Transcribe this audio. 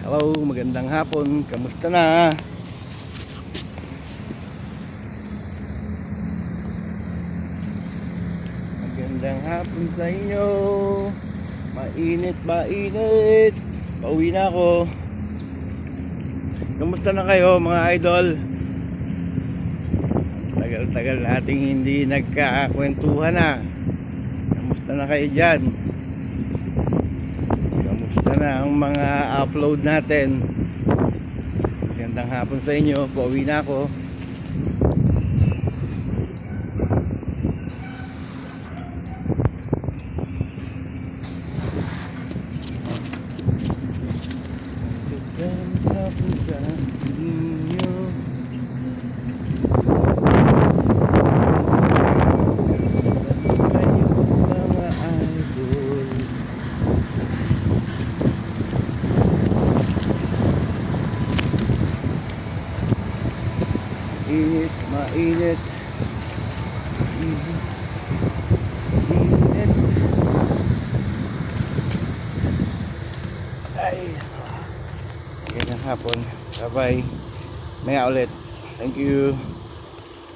Hello, magandang hapon. Kamusta na? Magandang hapon sa inyo. Mainit. Pauwi na ako. Kamusta na kayo mga idol? Tagal-tagal nating hindi nagkakwentuhan na. Kamusta na kayo dyan? Kamusta na ang mga upload natin? Magandang hapon sa inyo. Pauwi na ako. Magandang hapon sa inyo. Mainit. Ay, magandang hapon. Bye bye. Maya ulit. Thank you.